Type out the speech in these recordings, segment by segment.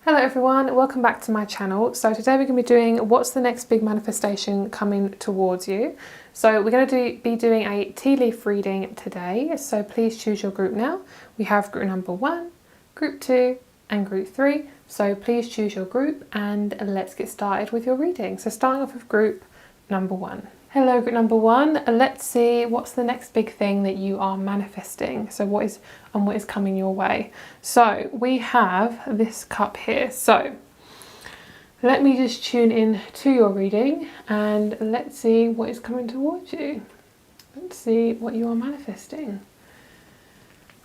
Hello everyone, welcome back to my channel. So today we're going to be doing what's the next big manifestation coming towards you. So we're going to be doing a tea leaf reading today. So please choose your group now. We have group number 1, group 2 and group 3. So please choose your group and let's get started with your reading. So starting off with group number 1. Hello group number 1, let's see what's the next big thing that you are manifesting. So what is coming your way. So we have this cup here. So let me just tune in to your reading and let's see what is coming towards you. Let's see what you are manifesting.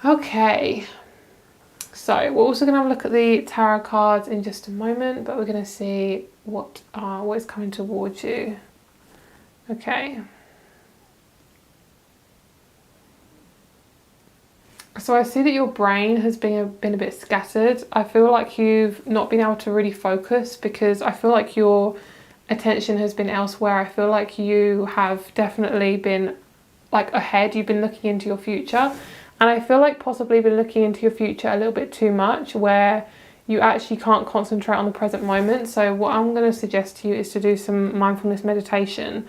Okay, so we're also going to have a look at the tarot cards in just a moment, but we're going to see what is coming towards you. Okay. So I see that your brain has been a bit scattered. I feel like you've not been able to really focus because I feel like your attention has been elsewhere. I feel like you have definitely been like ahead. You've been looking into your future. And I feel like possibly been looking into your future a little bit too much where you actually can't concentrate on the present moment. So what I'm going to suggest to you is to do some mindfulness meditation.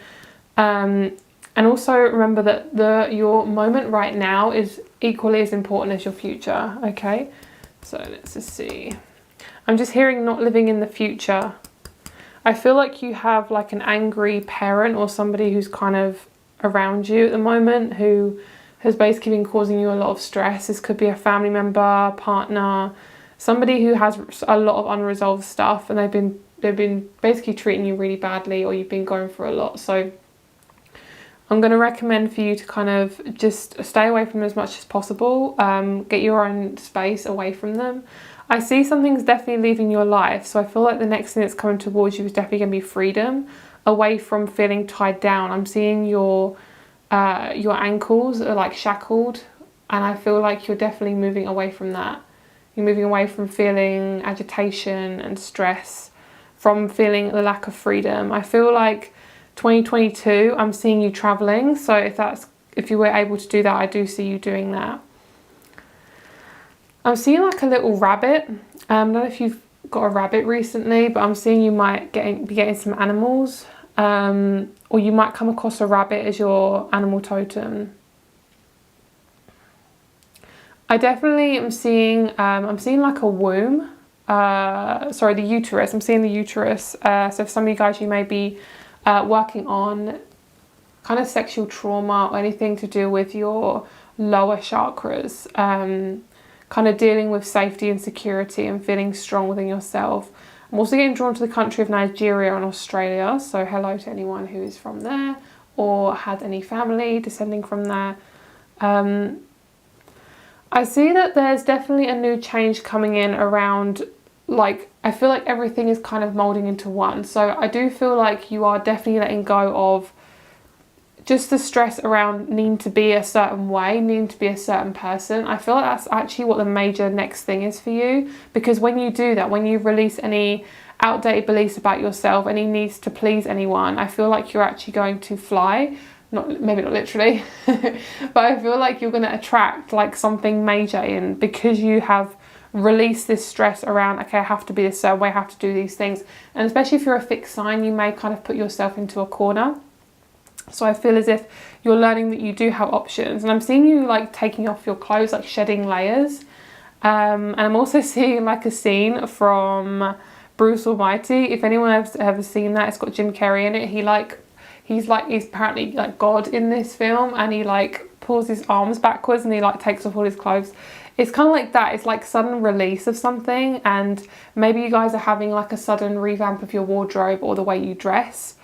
And also remember that your moment right now is equally as important as your future, okay? So let's just see. I'm just hearing not living in the future. I feel like you have like an angry parent or somebody who's kind of around you at the moment who has basically been causing you a lot of stress. This could be a family member, partner, somebody who has a lot of unresolved stuff and they've been basically treating you really badly or you've been going through a lot. So I'm going to recommend for you to kind of just stay away from them as much as possible. Get your own space away from them. I see something's definitely leaving your life. So I feel like the next thing that's coming towards you is definitely going to be freedom, away from feeling tied down. I'm seeing your ankles are like shackled and I feel like you're definitely moving away from that. You're moving away from feeling agitation and stress, from feeling the lack of freedom. I feel like 2022, I'm seeing you traveling. So if you were able to do that, I do see you doing that. I'm seeing like a little rabbit. I don't know if you've got a rabbit recently, but I'm seeing you might be getting some animals, or you might come across a rabbit as your animal totem. I definitely am seeing, I'm seeing like a womb. Sorry, the uterus. I'm seeing the uterus. So for some of you guys, you may be working on kind of sexual trauma or anything to do with your lower chakras, kind of dealing with safety and security and feeling strong within yourself. I'm also getting drawn to the country of Nigeria and Australia, so hello to anyone who is from there or had any family descending from there. I see that there's definitely a new change coming in around, like, I feel like everything is kind of moulding into one. So I do feel like you are definitely letting go of just the stress around needing to be a certain way, needing to be a certain person. I feel like that's actually what the major next thing is for you. Because when you do that, when you release any outdated beliefs about yourself, any needs to please anyone, I feel like you're actually going to fly. Maybe not literally, but I feel like you're going to attract like something major in because you have release this stress around, okay, I have to be this certain way, I have to do these things. And especially if you're a fixed sign, you may kind of put yourself into a corner. So I feel as if you're learning that you do have options. And I'm seeing you like taking off your clothes, like shedding layers. And I'm also seeing like a scene from Bruce Almighty. If anyone has ever seen that, it's got Jim Carrey in it. He's apparently like God in this film, and he like pulls his arms backwards and he like takes off all his clothes. It's kind of like that. It's like sudden release of something, and maybe you guys are having like a sudden revamp of your wardrobe or the way you dress.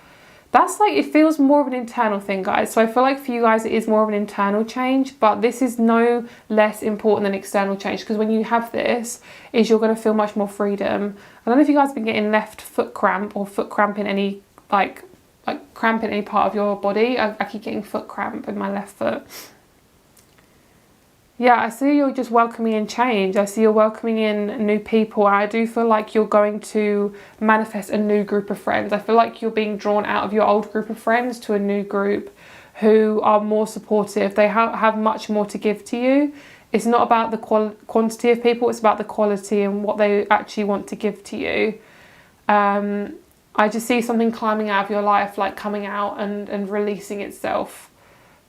That's like, it feels more of an internal thing, guys. So I feel like for you guys, it is more of an internal change, but this is no less important than external change, because when you have this, you're going to feel much more freedom. I don't know if you guys have been getting left foot cramp or foot cramp in any like cramp in any part of your body. I keep getting foot cramp in my left foot. Yeah, I see you're just welcoming in change. I see you're welcoming in new people. And I do feel like you're going to manifest a new group of friends. I feel like you're being drawn out of your old group of friends to a new group who are more supportive. They have much more to give to you it's not about the quantity of people, it's about the quality and what they actually want to give to you. I just see something climbing out of your life, like coming out and releasing itself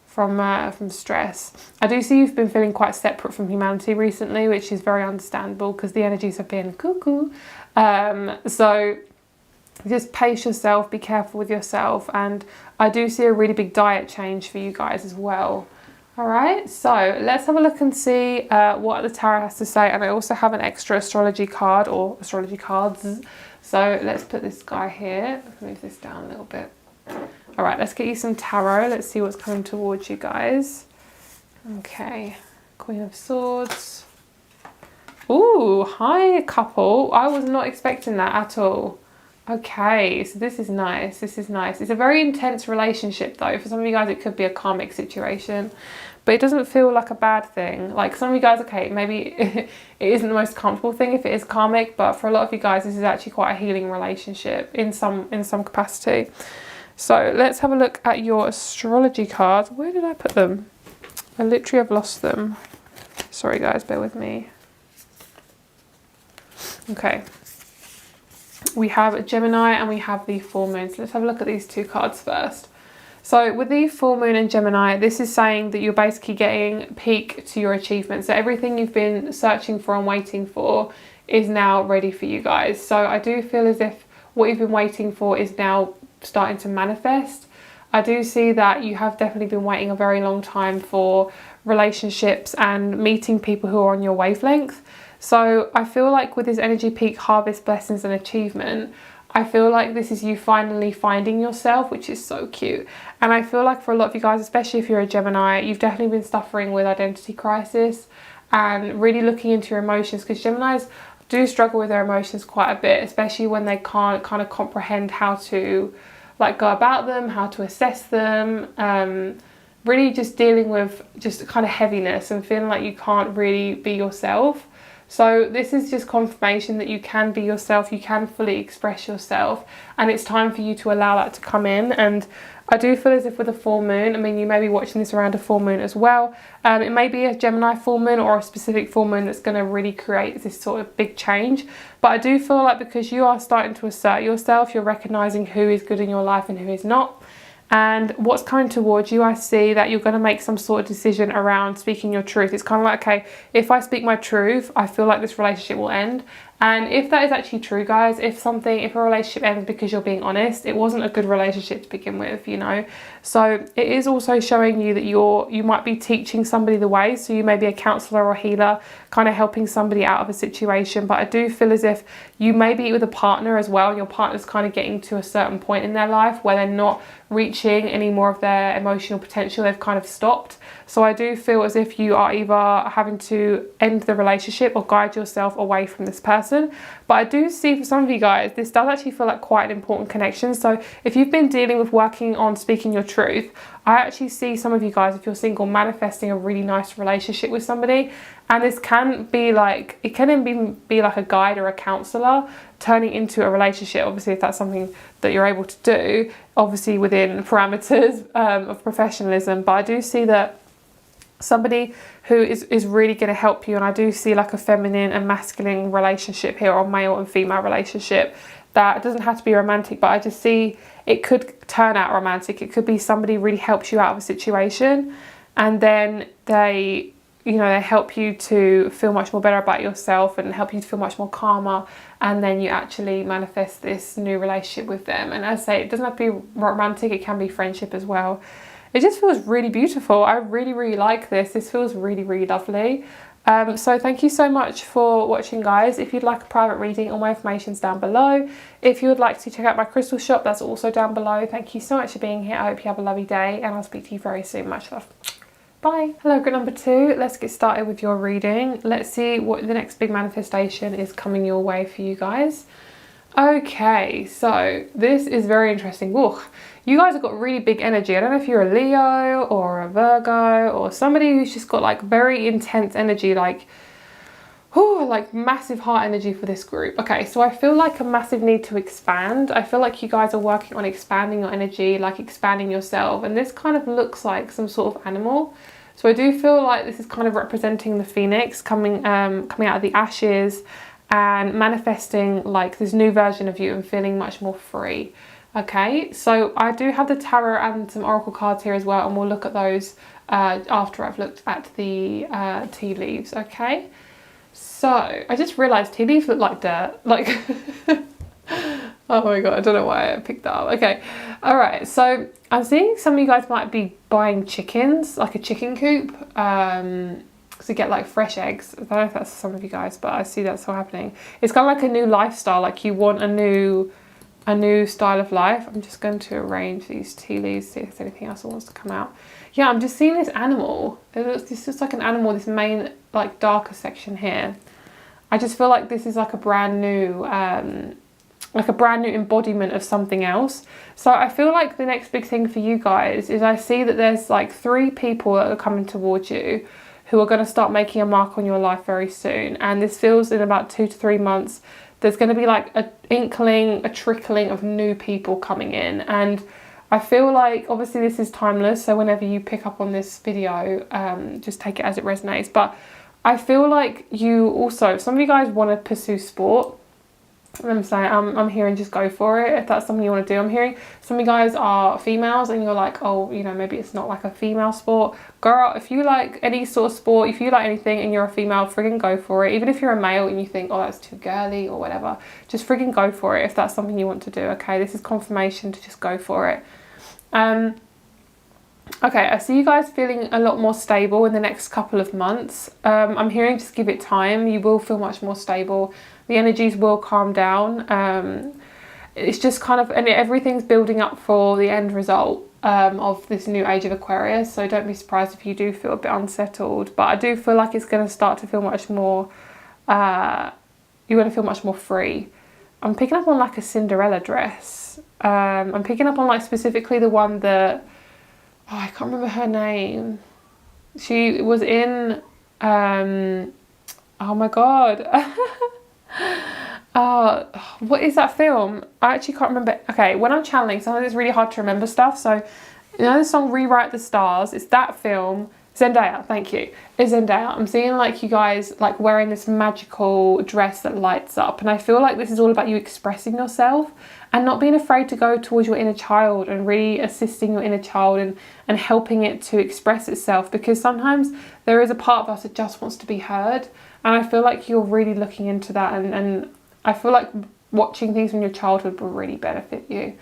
from stress. I do see you've been feeling quite separate from humanity recently, which is very understandable because the energies have been cuckoo. So just pace yourself, be careful with yourself, and I do see a really big diet change for you guys as well. All right, so let's have a look and see what the tarot has to say. And I also have an extra astrology card, or astrology cards. So let's put this guy here. Let's move this down a little bit. All right, let's get you some tarot. Let's see what's coming towards you guys. Okay, Queen of Swords. Ooh, hi couple. I was not expecting that at all. Okay, so this is nice. This is nice. It's a very intense relationship though. For some of you guys, it could be a karmic situation, but it doesn't feel like a bad thing. Like some of you guys, okay, maybe it isn't the most comfortable thing if it is karmic, but for a lot of you guys, this is actually quite a healing relationship in some capacity. So let's have a look at your astrology cards. Where did I put them? I literally have lost them. Sorry guys, bear with me. Okay. We have Gemini and we have the full moon. So let's have a look at these two cards first. So with the full moon and Gemini, this is saying that you're basically getting peak to your achievements. So everything you've been searching for and waiting for is now ready for you guys. So I do feel as if what you've been waiting for is now starting to manifest. I do see that you have definitely been waiting a very long time for relationships and meeting people who are on your wavelength. So I feel like with this energy peak, harvest, blessings and achievement, I feel like this is you finally finding yourself, which is so cute. And I feel like for a lot of you guys, especially if you're a Gemini, you've definitely been suffering with identity crisis and really looking into your emotions, because Geminis do struggle with their emotions quite a bit, especially when they can't kind of comprehend how to like go about them, how to assess them, really just dealing with just kind of heaviness and feeling like you can't really be yourself. So this is just confirmation that you can be yourself, you can fully express yourself, and it's time for you to allow that to come in. And I do feel as if with a full moon, I mean, you may be watching this around a full moon as well. It may be a Gemini full moon or a specific full moon that's going to really create this sort of big change. But I do feel like because you are starting to assert yourself, you're recognizing who is good in your life and who is not. And what's coming towards you, I see that you're going to make some sort of decision around speaking your truth. It's kind of like, okay, if I speak my truth, I feel like this relationship will end. And if that is actually true, guys, if a relationship ends because you're being honest, it wasn't a good relationship to begin with, you know. So it is also showing you that you might be teaching somebody the way. So you may be a counselor or healer, kind of helping somebody out of a situation. But I do feel as if you may be with a partner as well, and your partner's kind of getting to a certain point in their life where they're not reaching any more of their emotional potential. They've kind of stopped. So I do feel as if you are either having to end the relationship or guide yourself away from this person. But I do see for some of you guys, this does actually feel like quite an important connection. So if you've been dealing with working on speaking your truth, I actually see some of you guys, if you're single, manifesting a really nice relationship with somebody. And this can be like, it can even be like a guide or a counselor turning into a relationship. Obviously, if that's something that you're able to do, obviously within parameters of professionalism. But I do see that somebody who is really going to help you, and I do see like a feminine and masculine relationship here, or male and female relationship. That doesn't have to be romantic, but I just see it could turn out romantic. It could be somebody really helps you out of a situation, and then they help you to feel much more better about yourself and help you to feel much more calmer, and then you actually manifest this new relationship with them. And as I say, it doesn't have to be romantic, it can be friendship as well. It just feels really beautiful. I really, really like this. This feels really, really lovely. So thank you so much for watching, guys. If you'd like a private reading, all my information's down below. If you would like to check out my crystal shop, that's also down below. Thank you so much for being here. I hope you have a lovely day, and I'll speak to you very soon. Much love. Bye. Hello, group number 2. Let's get started with your reading. Let's see what the next big manifestation is coming your way for you guys. Okay, so this is very interesting. Whoa. You guys have got really big energy. I don't know if you're a Leo or a Virgo or somebody who's just got like very intense energy, like massive heart energy for this group. Okay, so I feel like a massive need to expand. I feel like you guys are working on expanding your energy, like expanding yourself. And this kind of looks like some sort of animal. So I do feel like this is kind of representing the phoenix coming out of the ashes and manifesting like this new version of you and feeling much more free. Okay, so I do have the tarot and some oracle cards here as well, and we'll look at those after I've looked at the tea leaves. Okay, so I just realised tea leaves look like dirt, like oh my god, I don't know why I picked that up. Okay, all right, so I'm seeing some of you guys might be buying chickens, like a chicken coop, to get like fresh eggs. I don't know if that's some of you guys, but I see that's all happening. It's kind of like a new lifestyle, like you want a new style of life. I'm just going to arrange these tea leaves, see if there's anything else that wants to come out. Yeah, I'm just seeing this animal. This looks like an animal, this main like darker section here. I just feel like this is like a brand new embodiment of something else. So I feel like the next big thing for you guys is I see that there's like 3 people that are coming towards you who are going to start making a mark on your life very soon. And this feels in about 2 to 3 months, there's going to be like an inkling, a trickling of new people coming in. And I feel like obviously this is timeless, so whenever you pick up on this video, just take it as it resonates. But I feel like you also, if some of you guys want to pursue sport, I'm saying I'm hearing just go for it if that's something you want to do. I'm hearing some of you guys are females and you're like, oh, you know, maybe it's not like a female sport. Girl, if you like any sort of sport, if you like anything and you're a female, friggin' go for it. Even if you're a male and you think, oh, that's too girly or whatever, just friggin' go for it if that's something you want to do. Okay, this is confirmation to just go for it. Okay, I see you guys feeling a lot more stable in the next couple of months. I'm hearing just give it time. You will feel much more stable. The energies will calm down. It's just kind of, and everything's building up for the end result of this new age of Aquarius. So don't be surprised if you do feel a bit unsettled. But I do feel like it's going to start to feel much more, you're going to feel much more free. I'm picking up on like a Cinderella dress. I'm picking up on like specifically the one that, oh, I can't remember her name. She was in, oh my god. What is that film? I actually can't remember. Okay, when I'm channeling, sometimes it's really hard to remember stuff. So, you know the song Rewrite the Stars? It's that film. Zendaya, thank you. It's Zendaya. I'm seeing like you guys like wearing this magical dress that lights up. And I feel like this is all about you expressing yourself and not being afraid to go towards your inner child and really assisting your inner child and helping it to express itself. Because sometimes there is a part of us that just wants to be heard. And I feel like you're really looking into that. And I feel like watching things from your childhood will really benefit you.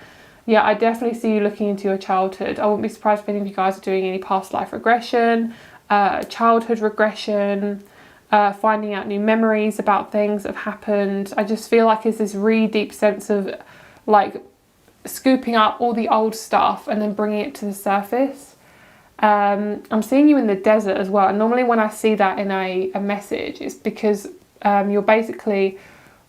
Yeah, I definitely see you looking into your childhood. I wouldn't be surprised if any of you guys are doing any past life regression, childhood regression, finding out new memories about things that have happened. I just feel like there's this really deep sense of like scooping up all the old stuff and then bringing it to the surface. I'm seeing you in the desert as well. And normally when I see that in a message, it's because you're basically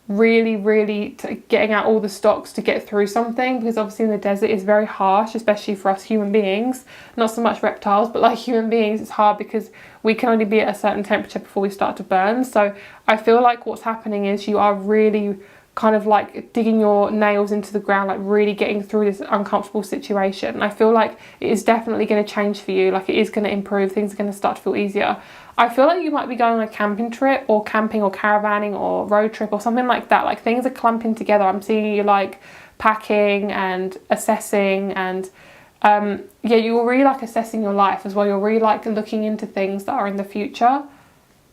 really getting out all the stops to get through something, because obviously in the desert is very harsh, especially for us human beings, not so much reptiles, but like human beings, it's hard because we can only be at a certain temperature before we start to burn. So I feel like what's happening is you are really kind of like digging your nails into the ground, like really getting through this uncomfortable situation. And I feel like it is definitely going to change for you. Like it is going to improve, things are going to start to feel easier. I feel like you might be going on a camping trip or camping or caravanning or road trip or something like that. Like things are clumping together. I'm seeing you like packing and assessing and yeah, you're really like assessing your life as well. You're really like looking into things that are in the future.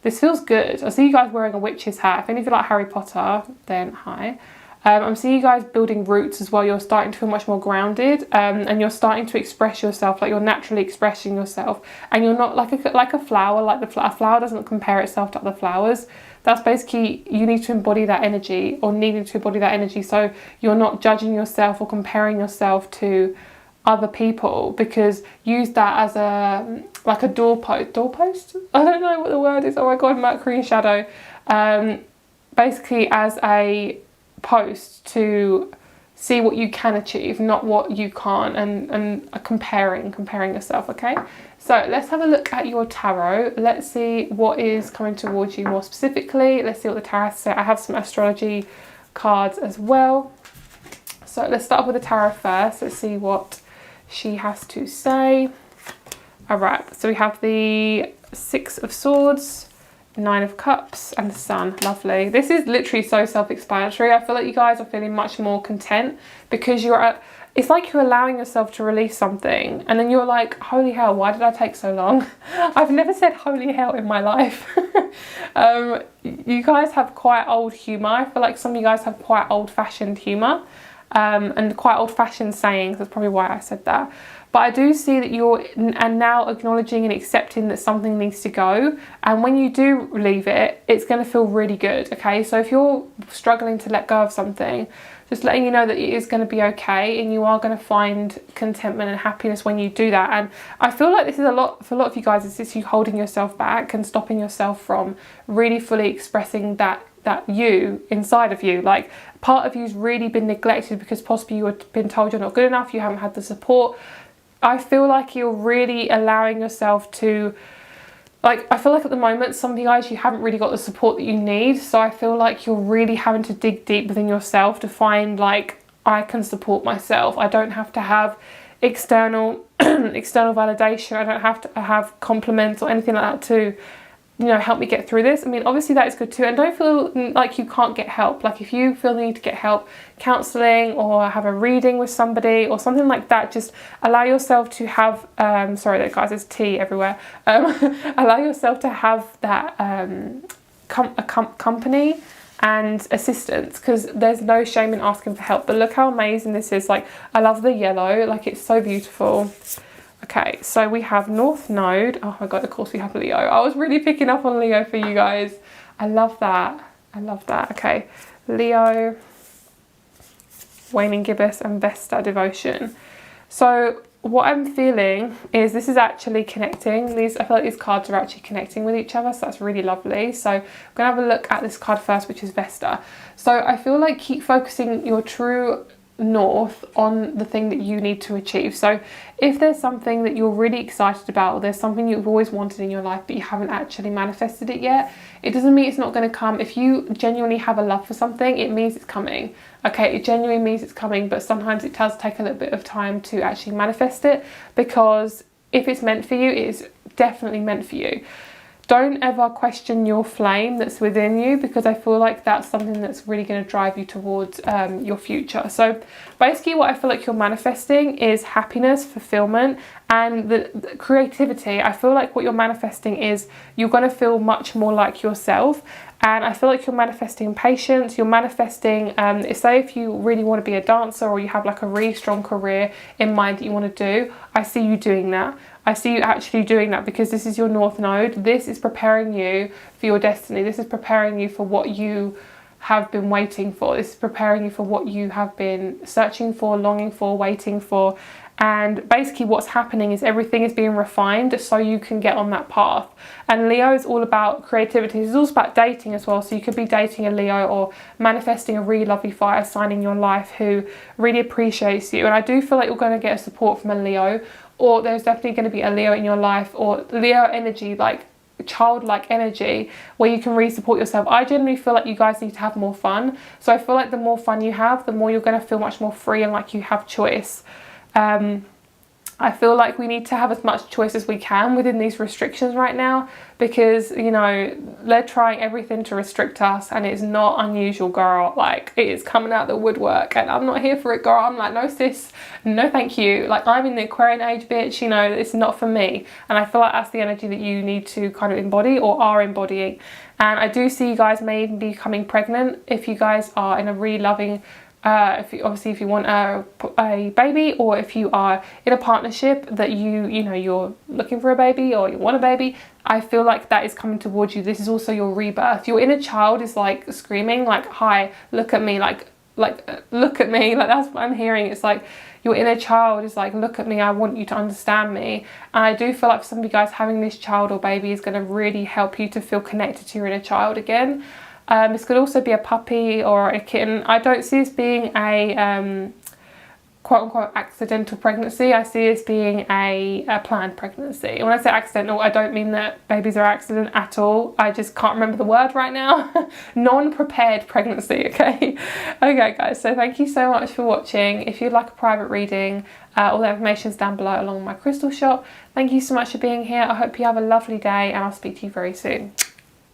This feels good. I see you guys wearing a witch's hat. If any of you like Harry Potter, then hi. I'm seeing you guys building roots as well. You're starting to feel much more grounded, and you're starting to express yourself, like you're naturally expressing yourself, and you're not like a flower. Like a flower doesn't compare itself to other flowers. That's basically, you need to embody that energy, or needing to embody that energy, so you're not judging yourself or comparing yourself to other people, because use that as a like a doorpost. I don't know what the word is. Oh my god, Mercury in shadow. Basically as a post to see what you can achieve, not what you can't, and comparing yourself. Okay, so let's have a look at your tarot. Let's see what is coming towards you more specifically. Let's see what the tarot has to say. I have some astrology cards as well, so let's start with the tarot first. Let's see what she has to say. All right, so we have the Six of Swords, Nine of Cups, and the Sun. Lovely. This is literally so self-explanatory. I feel like you guys are feeling much more content because you're at, it's like you're allowing yourself to release something and then you're like, holy hell, why did I take so long? I've never said holy hell in my life. You guys have quite old humour. I feel like some of you guys have quite old-fashioned humour and quite old-fashioned sayings. That's probably why I said that. But I do see that you're now acknowledging and accepting that something needs to go. And when you do leave it, it's going to feel really good, okay? So if you're struggling to let go of something, just letting you know that it is going to be okay and you are going to find contentment and happiness when you do that. And I feel like this is for a lot of you guys, it's just you holding yourself back and stopping yourself from really fully expressing that you inside of you. Like part of you's really been neglected because possibly you have been told you're not good enough, you haven't had the support. I feel like you're really allowing yourself to, like, I feel like at the moment, some of you guys, you haven't really got the support that you need. So I feel like you're really having to dig deep within yourself to find, like, I can support myself. I don't have to have external validation. I don't have to have compliments or anything like that to, you know, help me get through this. I mean, obviously that is good too. And don't feel like you can't get help. Like if you feel the need to get help, counselling or have a reading with somebody or something like that, just allow yourself to have, sorry guys, there's tea everywhere. Allow yourself to have that company and assistance, because there's no shame in asking for help. But look how amazing this is. Like, I love the yellow, like it's so beautiful. Okay, so we have North Node. Oh my God, of course we have Leo. I was really picking up on Leo for you guys. I love that. I love that. Okay, Leo, Waning Gibbous, and Vesta Devotion. So what I'm feeling is this is actually connecting. I feel like these cards are actually connecting with each other, so that's really lovely. So I'm going to have a look at this card first, which is Vesta. So I feel like keep focusing your true north on the thing that you need to achieve. So if there's something that you're really excited about, or there's something you've always wanted in your life but you haven't actually manifested it yet, it doesn't mean it's not going to come. If you genuinely have a love for something, it means it's coming. Okay, it genuinely means it's coming, but sometimes it does take a little bit of time to actually manifest it, because if it's meant for you, it is definitely meant for you. Don't ever question your flame that's within you, because I feel like that's something that's really going to drive you towards your future. So basically what I feel like you're manifesting is happiness, fulfillment, and the creativity. I feel like what you're manifesting is you're going to feel much more like yourself. And I feel like you're manifesting patience. You're manifesting, say if you really want to be a dancer, or you have like a really strong career in mind that you want to do, I see you doing that. I see you actually doing that, because this is your North Node. This is preparing you for your destiny. This is preparing you for what you have been waiting for. This is preparing you for what you have been searching for, longing for, waiting for. And basically what's happening is everything is being refined so you can get on that path. And Leo is all about creativity. It's also about dating as well. So you could be dating a Leo, or manifesting a really lovely fire sign in your life who really appreciates you. And I do feel like you're going to get a support from a Leo, or there's definitely going to be a Leo in your life, or Leo energy, like childlike energy, where you can really support yourself. I generally feel like you guys need to have more fun. So I feel like the more fun you have, the more you're going to feel much more free and like you have choice. I feel like we need to have as much choice as we can within these restrictions right now, because, you know, they're trying everything to restrict us, and it's not unusual, girl. Like, it is coming out the woodwork, and I'm not here for it, girl. I'm like, no sis, no thank you. Like, I'm in the Aquarian age, bitch, you know, it's not for me. And I feel like that's the energy that you need to kind of embody, or are embodying. And I do see you guys may even be becoming pregnant if you guys are in a really loving if you want a baby, or if you are in a partnership that you know you're looking for a baby, or you want a baby, I feel like that is coming towards you. This is also your rebirth. Your inner child is like screaming, like, hi, look at me, like look at me. Like, that's what I'm hearing. It's like your inner child is like, look at me, I want you to understand me. And I do feel like for some of you guys, having this child or baby is going to really help you to feel connected to your inner child again. This could also be a puppy or a kitten. I don't see this being a quote-unquote accidental pregnancy. I see this being a planned pregnancy. And when I say accidental, I don't mean that babies are accident at all. I just can't remember the word right now. Non-prepared pregnancy, okay? Okay, guys, so thank you so much for watching. If you'd like a private reading, all the information is down below along with my crystal shop. Thank you so much for being here. I hope you have a lovely day, and I'll speak to you very soon.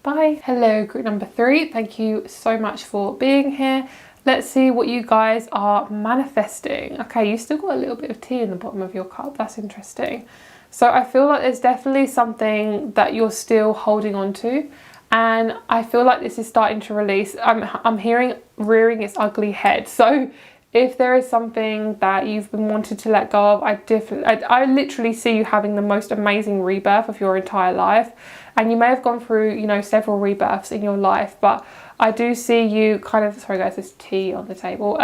Bye. Hello, group number 3. Thank you so much for being here. Let's see what you guys are manifesting. Okay, you still got a little bit of tea in the bottom of your cup. That's interesting. So I feel like there's definitely something that you're still holding on to. And I feel like this is starting to release. I'm hearing rearing its ugly head. So if there is something that you've been wanting to let go of, I literally see you having the most amazing rebirth of your entire life. And you may have gone through, you know, several rebirths in your life, but I do see you kind of, sorry guys, there's tea on the table.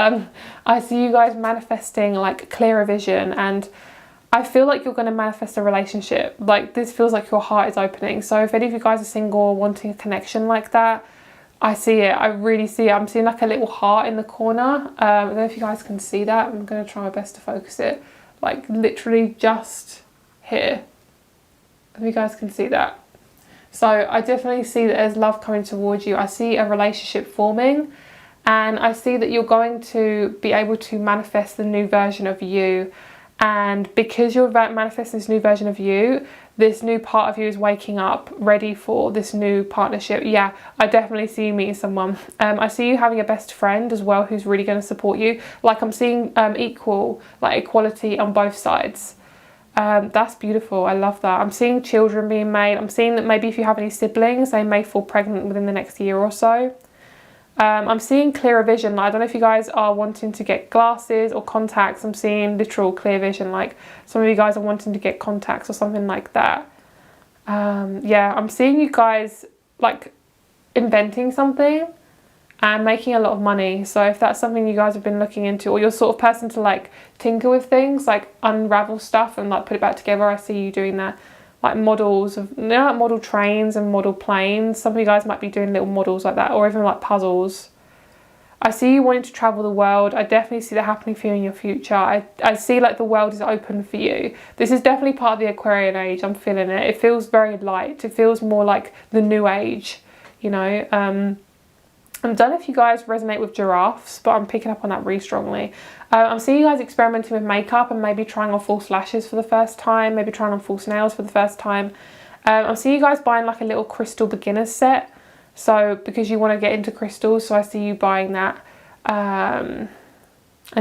I see you guys manifesting like clearer vision, and I feel like you're going to manifest a relationship. Like, this feels like your heart is opening. So if any of you guys are single or wanting a connection like that, I see it. I really see it. I'm seeing like a little heart in the corner. I don't know if you guys can see that. I'm going to try my best to focus it. Like literally just here. If you guys can see that. So I definitely see that there's love coming towards you. I see a relationship forming, and I see that you're going to be able to manifest the new version of you. And because you're manifesting this new version of you, this new part of you is waking up ready for this new partnership. Yeah, I definitely see you meeting someone. I see you having a best friend as well who's really going to support you. Like, I'm seeing equality on both sides. That's beautiful. I love that. I'm seeing children being made. I'm seeing that maybe if you have any siblings, they may fall pregnant within the next year or so. I'm seeing clearer vision. Like, I don't know if you guys are wanting to get glasses or contacts. I'm seeing literal clear vision. Like, some of you guys are wanting to get contacts or something like that. Yeah, I'm seeing you guys like inventing something and making a lot of money. So if that's something you guys have been looking into, or you're sort of person to like tinker with things, like unravel stuff and like put it back together, I see you doing that. Like models of, you know, like model trains and model planes. Some of you guys might be doing little models like that, or even like puzzles. I see you wanting to travel the world. I definitely see that happening for you in your future. I see like the world is open for you. This is definitely part of the Aquarian age. I'm feeling it. It feels very light. It feels more like the new age, you know. I don't know if you guys resonate with giraffes, but I'm picking up on that really strongly. I'm seeing you guys experimenting with makeup and maybe trying on false lashes for the first time, maybe trying on false nails for the first time. I'm seeing you guys buying like a little crystal beginner's set. So because you want to get into crystals, so I see you buying that. And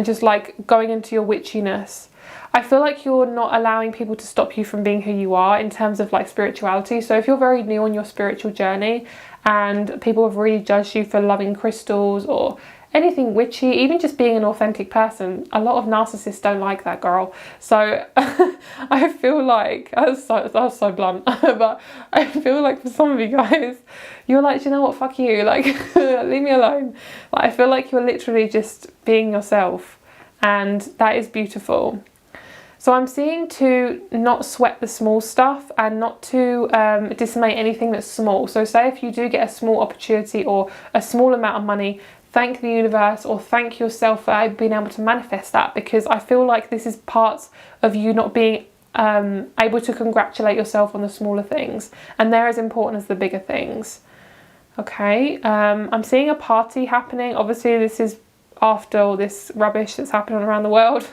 just like going into your witchiness. I feel like you're not allowing people to stop you from being who you are in terms of like spirituality. So if you're very new on your spiritual journey and people have really judged you for loving crystals or anything witchy, even just being an authentic person, a lot of narcissists don't like that, girl. So I feel like, that was so blunt, but I feel like for some of you guys, you're like, you know what, fuck you, like leave me alone. Like, I feel like you're literally just being yourself, and that is beautiful. So I'm seeing to not sweat the small stuff and not to dismay anything that's small. So say if you do get a small opportunity or a small amount of money, thank the universe or thank yourself for being able to manifest that, because I feel like this is parts of you not being able to congratulate yourself on the smaller things, and they're as important as the bigger things. Okay, I'm seeing a party happening. Obviously this is after all this rubbish that's happening around the world.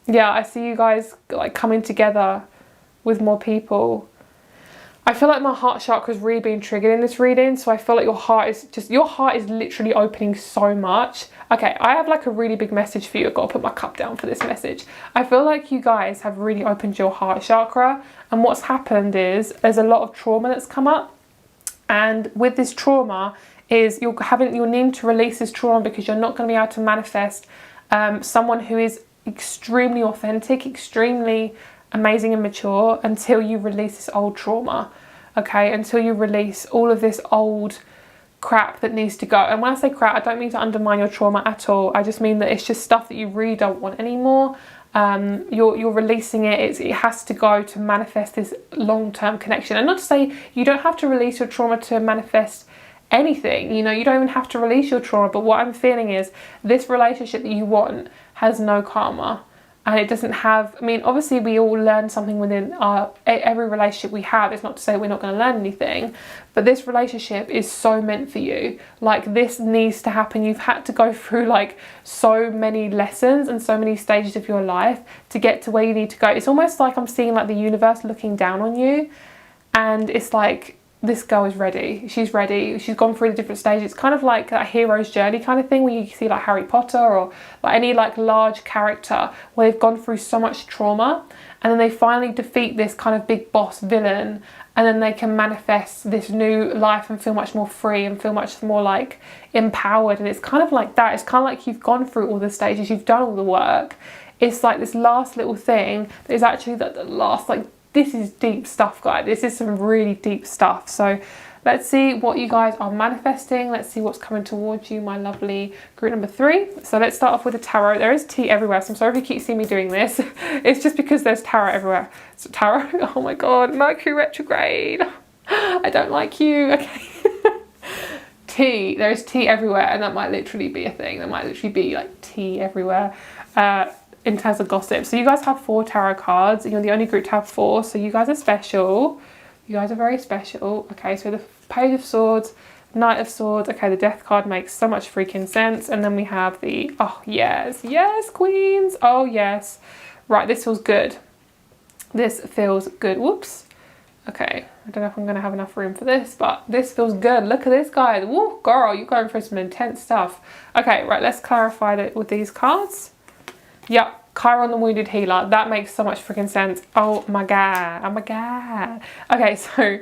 Yeah, I see you guys like coming together with more people. I feel like my heart chakra is really being triggered in this reading, so I feel like your heart is literally opening so much. Okay, I have like a really big message for you. I've got to put my cup down for this message. I feel like you guys have really opened your heart chakra, and what's happened is there's a lot of trauma that's come up, and with this trauma is you're needing to release this trauma because you're not going to be able to manifest someone who is extremely authentic, extremely amazing and mature until you release this old trauma. Okay, until you release all of this old crap that needs to go. And when I say crap, I don't mean to undermine your trauma at all. I just mean that it's just stuff that you really don't want anymore. You're releasing it. It has to go to manifest this long-term connection. And not to say you don't have to release your trauma to manifest anything. You know, you don't even have to release your trauma. But what I'm feeling is this relationship that you want has no karma. And it doesn't have, I mean, obviously we all learn something within every relationship we have. It's not to say we're not going to learn anything, but this relationship is so meant for you. Like, this needs to happen. You've had to go through like so many lessons and so many stages of your life to get to where you need to go. It's almost like I'm seeing like the universe looking down on you, and it's like, this girl is ready. She's ready. She's gone through the different stages. It's kind of like a hero's journey kind of thing, where you see like Harry Potter or like any like large character where they've gone through so much trauma, and then they finally defeat this kind of big boss villain, and then they can manifest this new life and feel much more free and feel much more like empowered. And it's kind of like that. It's kind of like you've gone through all the stages, you've done all the work. It's like this last little thing that is actually the last, like, this is deep stuff, guys. This is some really deep stuff. So let's see what you guys are manifesting. Let's see what's coming towards you, my lovely group number 3. So let's start off with the tarot. There is tea everywhere, so I'm sorry if you keep seeing me doing this. It's just because there's tarot everywhere. So tarot, oh my God, Mercury retrograde. I don't like you, okay. Tea, there is tea everywhere, and that might literally be a thing. There might literally be like tea everywhere. In terms of gossip. So you guys have 4 tarot cards, and you're the only group to have 4, so you guys are special. You guys are very special. Okay, so the Page of Swords, Knight of Swords. Okay, the Death card makes so much freaking sense. And then we have the, oh yes, yes, Queens. Oh yes. Right, this feels good. This feels good. Whoops. Okay, I don't know if I'm going to have enough room for this, but this feels good. Look at this, guys. Woo, girl, you're going through some intense stuff. Okay, right, let's clarify that with these cards. Yep, Chiron the Wounded Healer. That makes so much freaking sense. Oh my God. Oh my God. Okay, so,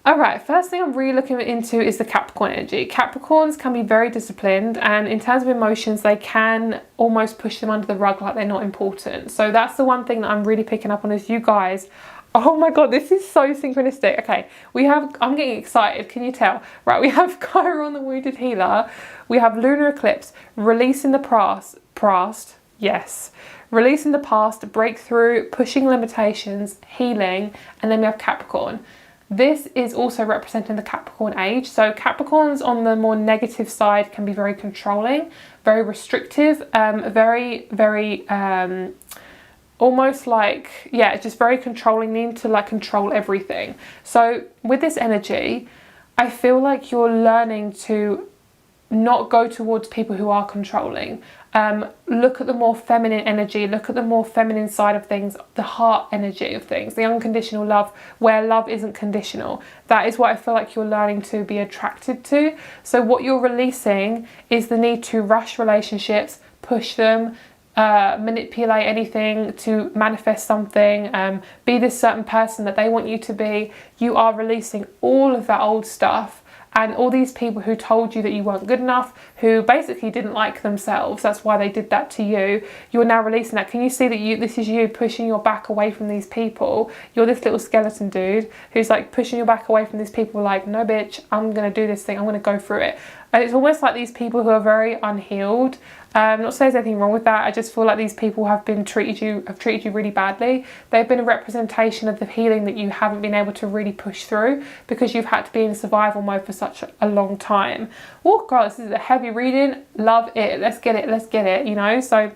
all right, first thing I'm really looking into is the Capricorn energy. Capricorns can be very disciplined, and in terms of emotions, they can almost push them under the rug like they're not important. So that's the one thing that I'm really picking up on is you guys. Oh my God, this is so synchronistic. Okay, we have, I'm getting excited, can you tell? Right, we have Chiron the Wounded Healer. We have Lunar Eclipse, releasing the past. Yes, releasing the past, breakthrough, pushing limitations, healing, and then we have Capricorn. This is also representing the Capricorn age. So Capricorns on the more negative side can be very controlling, very restrictive, very almost like, yeah, it's just very controlling, needing to like control everything. So with this energy, I feel like you're learning to not go towards people who are controlling. Look at the more feminine energy, look at the more feminine side of things, the heart energy of things, the unconditional love, where love isn't conditional. That is what I feel like you're learning to be attracted to. So what you're releasing is the need to rush relationships, push them, manipulate anything to manifest something, be this certain person that they want you to be. You are releasing all of that old stuff. And all these people who told you that you weren't good enough, who basically didn't like themselves, that's why they did that to you, you're now releasing that. Can you see that this is you pushing your back away from these people? You're this little skeleton dude who's like pushing your back away from these people like, no bitch, I'm going to do this thing, I'm going to go through it. And it's almost like these people who are very unhealed. Not to say there's anything wrong with that. I just feel like these people have treated you really badly. They've been a representation of the healing that you haven't been able to really push through because you've had to be in survival mode for such a long time. Oh God, this is a heavy reading. Love it. Let's get it, you know. So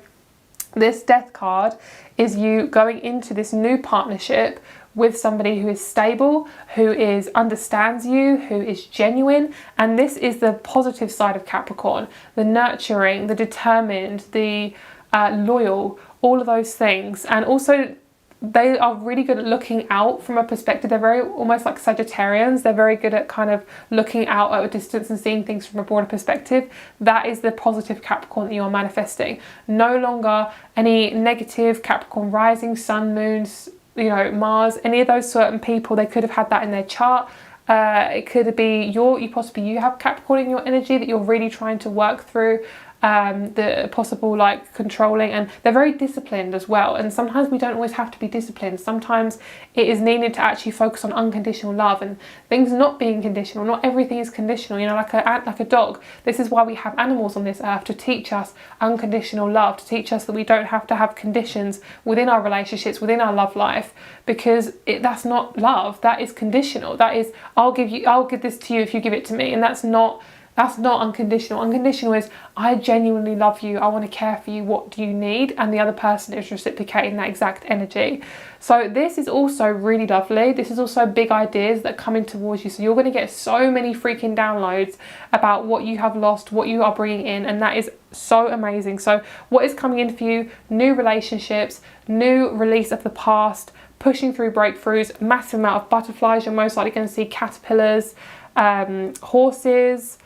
this Death card is you going into this new partnership with somebody who is stable, who understands you, who is genuine. And this is the positive side of Capricorn, the nurturing, the determined, the loyal, all of those things. And also they are really good at looking out from a perspective. They're very almost like Sagittarians. They're very good at kind of looking out at a distance and seeing things from a broader perspective. That is the positive Capricorn that you are manifesting. No longer any negative Capricorn rising, sun, moons, you know, Mars, any of those certain people. They could have had that in their chart. It could be you have Capricorn in your energy that you're really trying to work through. the possible like controlling, and they're very disciplined as well. And sometimes we don't always have to be disciplined. Sometimes it is needed to actually focus on unconditional love and things not being conditional. Not everything is conditional, you know, like a dog. This is why we have animals on this earth, to teach us unconditional love, to teach us that we don't have to have conditions within our relationships, within our love life, because that's not love. That is conditional. That is, I'll give this to you if you give it to me, and that's not unconditional. Unconditional is, I genuinely love you, I want to care for you, what do you need? And the other person is reciprocating that exact energy. So this is also really lovely. This is also big ideas that are coming towards you. So you're going to get so many freaking downloads about what you have lost, what you are bringing in, and that is so amazing. So what is coming in for you? New relationships, new release of the past, pushing through breakthroughs, massive amount of butterflies. You're most likely going to see caterpillars, horses,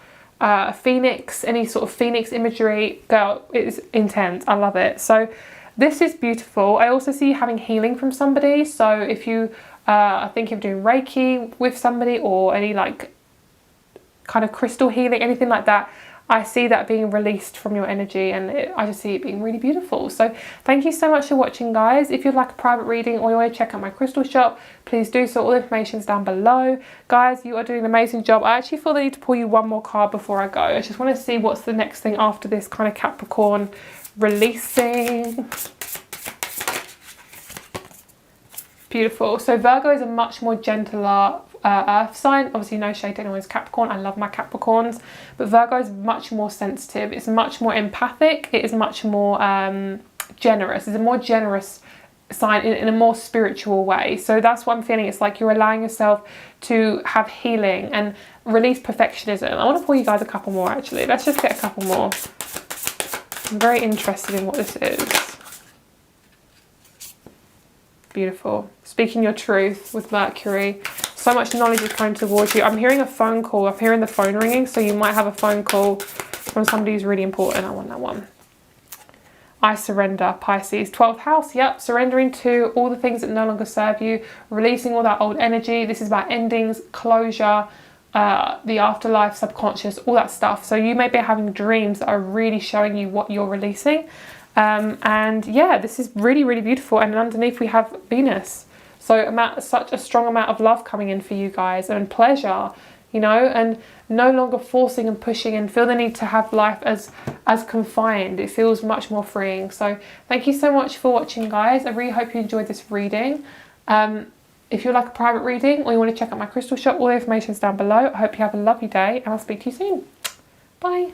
phoenix, any sort of phoenix imagery. Girl, it's intense. I love it. So this is beautiful. I also see you having healing from somebody. So if you are thinking of doing Reiki with somebody, or any like kind of crystal healing, anything like that, I see that being released from your energy, and I just see it being really beautiful. So thank you so much for watching, guys. If you'd like a private reading or you want to check out my crystal shop, please do so. All the information is down below. Guys, you are doing an amazing job. I actually feel the need to pull you one more card before I go. I just want to see what's the next thing after this kind of Capricorn releasing. Beautiful. So Virgo is a much more gentler earth sign. Obviously no shade to anyone who's Capricorn. I love my Capricorns, but Virgo is much more sensitive. It's much more empathic. It is much more generous. It's a more generous sign in a more spiritual way. So that's what I'm feeling. It's like you're allowing yourself to have healing and release perfectionism. I want to pull you guys a couple more actually. Let's just get a couple more. I'm very interested in what this is. Beautiful. Speaking your truth with Mercury. So much knowledge is coming towards you. I'm hearing a phone call. I'm hearing the phone ringing. So you might have a phone call from somebody who's really important. I want that one. I surrender, Pisces. 12th house. Yep. Surrendering to all the things that no longer serve you. Releasing all that old energy. This is about endings, closure, the afterlife, subconscious, all that stuff. So you may be having dreams that are really showing you what you're releasing. And yeah, this is really, really beautiful. And underneath we have Venus. So such a strong amount of love coming in for you guys, and pleasure, you know, and no longer forcing and pushing and feel the need to have life as confined. It feels much more freeing. So thank you so much for watching, guys. I really hope you enjoyed this reading. If you'd like a private reading or you want to check out my crystal shop, all the information is down below. I hope you have a lovely day, and I'll speak to you soon. Bye.